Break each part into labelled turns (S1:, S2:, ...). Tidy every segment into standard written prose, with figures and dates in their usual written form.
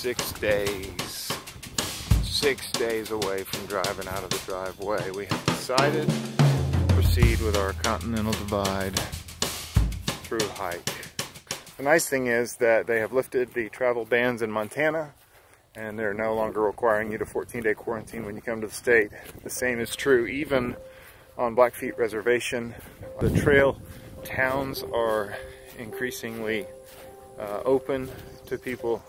S1: 6 days. 6 days away from driving out of the driveway. We have decided to proceed with our Continental Divide through hike. The nice thing is that they have lifted the travel bans in Montana, and they're no longer requiring you to 14-day quarantine when you come to the state. The same is true even on Blackfeet Reservation. The trail towns are increasingly open to people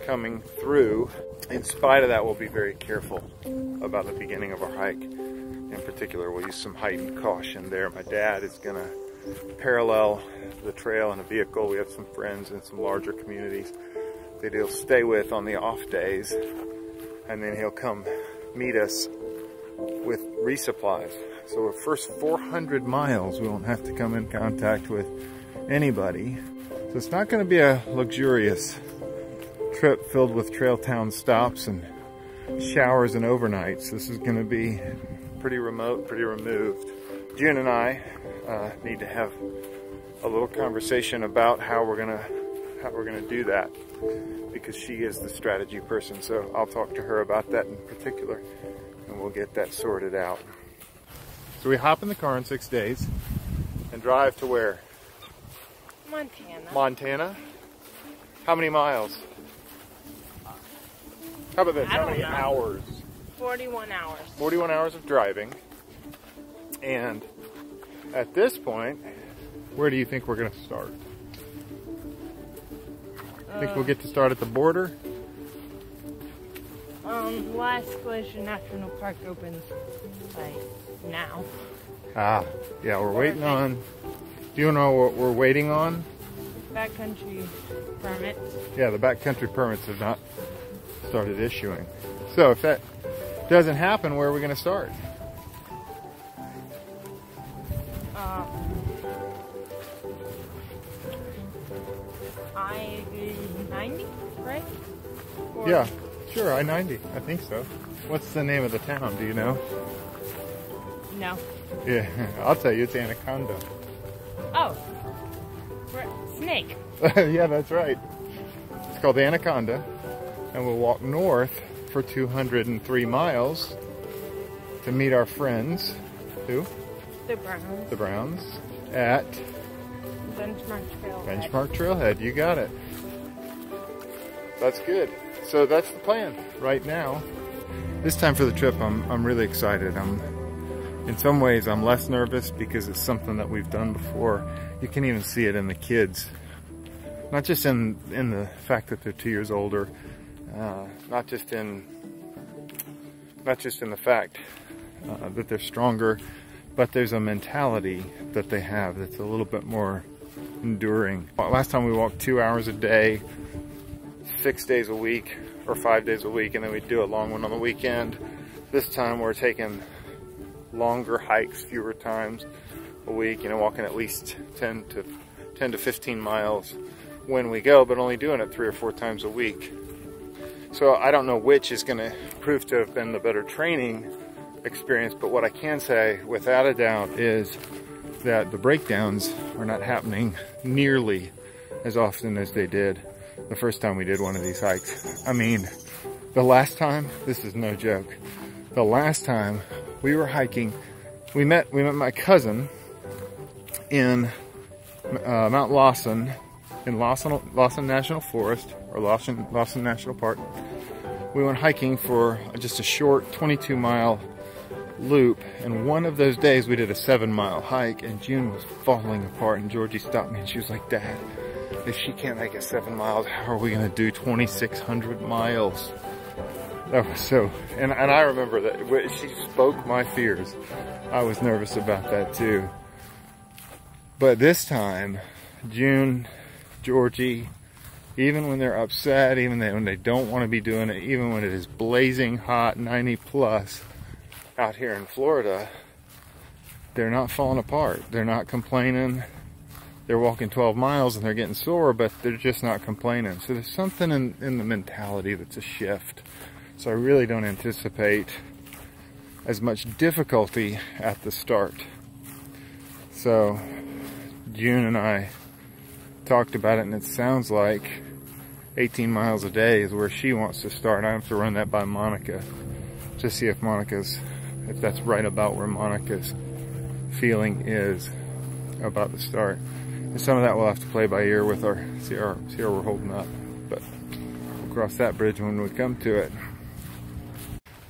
S1: coming through. In spite of that, we'll be very careful about the beginning of our hike. In particular, we'll use some heightened caution there. My dad is gonna parallel the trail in a vehicle. We have some friends in some larger communities that he'll stay with on the off days, and then he'll come meet us with resupplies. So the first 400 miles we won't have to come in contact with anybody. So it's not going to be a luxurious trip filled with trail town stops and showers and overnights. This is going to be pretty remote, pretty removed. June and I need to have a little conversation about how we're gonna do that, because she is the strategy person. So I'll talk to her about that in particular, and we'll get that sorted out. So we hop in the car in 6 days and drive to where?
S2: Montana.
S1: Montana? How many miles? How about this? How many hours?
S2: 41 hours.
S1: 41 hours of driving. And at this point, where do you think we're going to start? Think we'll get to start at the border?
S2: Last Glacier National Park opens like now.
S1: Ah, yeah, we're waiting on. Do you know what we're waiting on?
S2: Backcountry permits.
S1: Yeah, the backcountry permits have not started issuing. So if that doesn't happen, where are we going to start?
S2: I-90, right? Or
S1: Yeah, sure, I-90. I think so. What's the name of the town? Do you know?
S2: No.
S1: Yeah, I'll tell you, it's Anaconda.
S2: Oh, Snake.
S1: Yeah, that's right. It's called Anaconda, and we'll walk north for 203 miles to meet our friends. Who?
S2: The Browns.
S1: The Browns at
S2: Benchmark Trailhead.
S1: Benchmark Trailhead. You got it. That's good. So that's the plan right now. This time for the trip, I'm really excited. In some ways, I'm less nervous because it's something that we've done before. You can even see it in the kids. Not just in the fact that they're 2 years older, not just in the fact that they're stronger, but there's a mentality that they have that's a little bit more enduring. Last time we walked 2 hours a day, 6 days a week, or 5 days a week, and then we'd do a long one on the weekend. This time we're taking longer hikes, fewer times a week, walking at least 10 to 15 miles when we go, but only doing it 3 or 4 times a week. So I don't know which is going to prove to have been the better training experience, but what I can say without a doubt is that the breakdowns are not happening nearly as often as they did the first time we did one of these hikes. I mean, the last time, this is no joke, the last time we were hiking, we met my cousin in Mount Lawson, in Lawson National Forest, or Lawson National Park. We went hiking for just a short 22-mile loop, and one of those days we did a 7-mile hike, and June was falling apart, and Georgie stopped me and she was like, "Dad, if she can't make it 7 miles, how are we going to do 2,600 miles?" That was so, and I remember that when she spoke my fears. I was nervous about that too. But this time, June, Georgie, even when they're upset, even when they don't want to be doing it, even when it is blazing hot, 90 plus out here in Florida, they're not falling apart. They're not complaining. They're walking 12 miles and they're getting sore, but they're just not complaining. So there's something in the mentality that's a shift. So I really don't anticipate as much difficulty at the start. So June and I talked about it, and it sounds like 18 miles a day is where she wants to start. I have to run that by Monica to see if that's right about where Monica's feeling is about the start. And some of that we'll have to play by ear with see how we're holding up. But we'll cross that bridge when we come to it.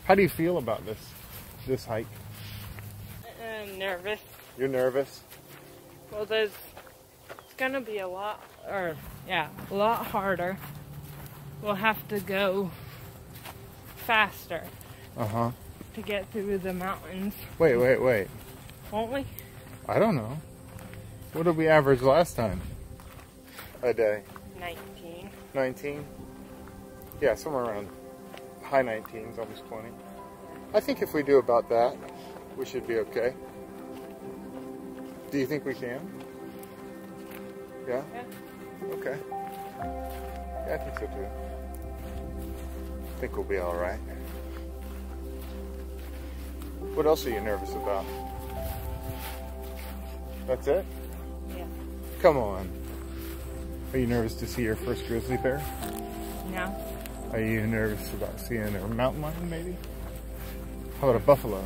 S1: How do you feel about this hike?
S2: I'm nervous.
S1: You're nervous?
S2: Well, it's gonna be a lot harder. We'll have to go faster to get through the mountains.
S1: Wait.
S2: Won't we?
S1: I don't know. What did we average last time? A day?
S2: 19.
S1: 19? Yeah, somewhere around high 19s, almost 20. I think if we do about that, we should be okay. Do you think we can? Yeah? Okay. Yeah, I think so too. I think we'll be alright. What else are you nervous about? That's it?
S2: Yeah.
S1: Come on. Are you nervous to see your first grizzly bear?
S2: No.
S1: Are you nervous about seeing a mountain lion maybe? How about a buffalo?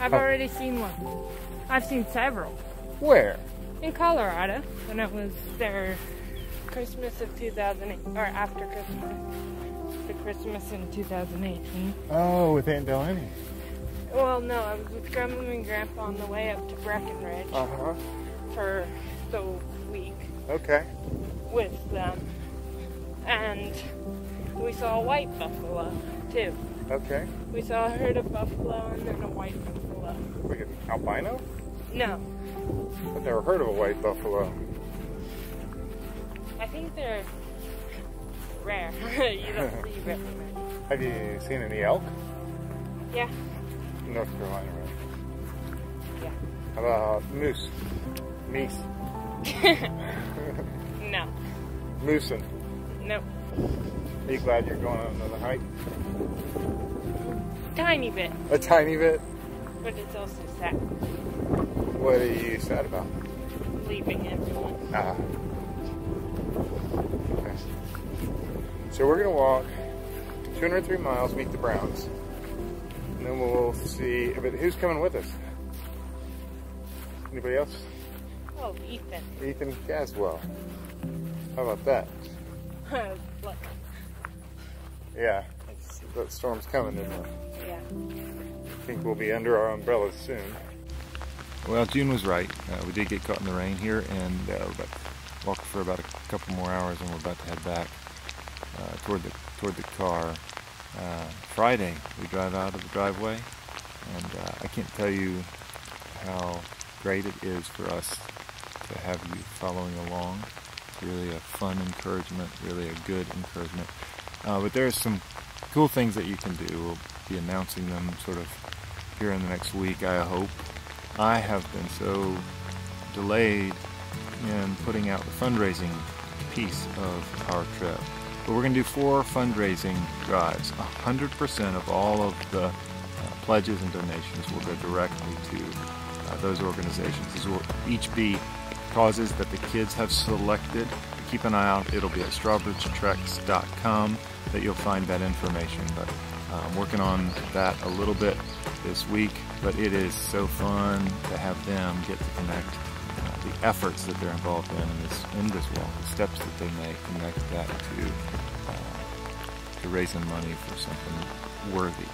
S2: I've already seen one. I've seen several.
S1: Where?
S2: In Colorado, when it was their Christmas of 2008, or after Christmas, the Christmas in 2018.
S1: Oh, with Aunt Delaney.
S2: Well, no, I was with Grandma and Grandpa on the way up to Breckenridge for the week.
S1: Okay.
S2: With them. And we saw a white buffalo, too.
S1: Okay.
S2: We saw a herd of buffalo and then a white buffalo.
S1: Like an albino?
S2: No.
S1: I've never heard of a white buffalo.
S2: I think they're rare. You don't see very many.
S1: Have you seen any elk?
S2: Yeah.
S1: North Carolina, right?
S2: Yeah.
S1: How about moose? Meese?
S2: No.
S1: Moosin'?
S2: Nope.
S1: Are you glad you're going on another hike?
S2: Tiny bit.
S1: A tiny bit?
S2: But it's also sad.
S1: What are you sad about?
S2: Leaving everyone.
S1: Okay. So we're going to walk 203 miles, meet the Browns. And then we'll see, but who's coming with us? Anybody else?
S2: Oh, Ethan.
S1: Ethan Caswell. How about that?
S2: Look.
S1: Yeah, that storm's coming, isn't it?
S2: Yeah.
S1: I think we'll be under our umbrellas soon. Well, June was right. We did get caught in the rain here, and walked for about a couple more hours, and we're about to head back toward the car. Friday, we drive out of the driveway, and I can't tell you how great it is for us to have you following along. It's really a fun encouragement, really a good encouragement. But there's some cool things that you can do. We'll be announcing them sort of here in the next week, I hope. I have been so delayed in putting out the fundraising piece of our trip. But we're going to do 4 fundraising drives. 100% of all of the pledges and donations will go directly to those organizations. These will each be causes that the kids have selected. Keep an eye out. It'll be at strawbridgetreks.com that you'll find that information. But I'm working on that a little bit this week, but it is so fun to have them get to connect the efforts that they're involved in this walk, the steps that they make, connect that to raising money for something worthy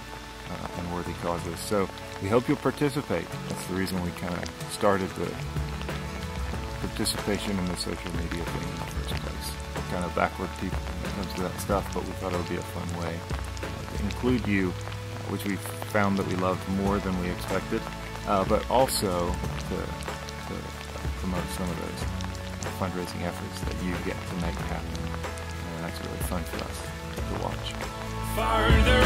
S1: and worthy causes. So we hope you'll participate. That's the reason we kind of started the participation in the social media thing in the first place. We're kind of backward people when it comes to that stuff, but we thought it would be a fun way to include you, which we found that we loved more than we expected, but also to promote some of those fundraising efforts that you get to make happen. And that's really fun for us to watch. Farther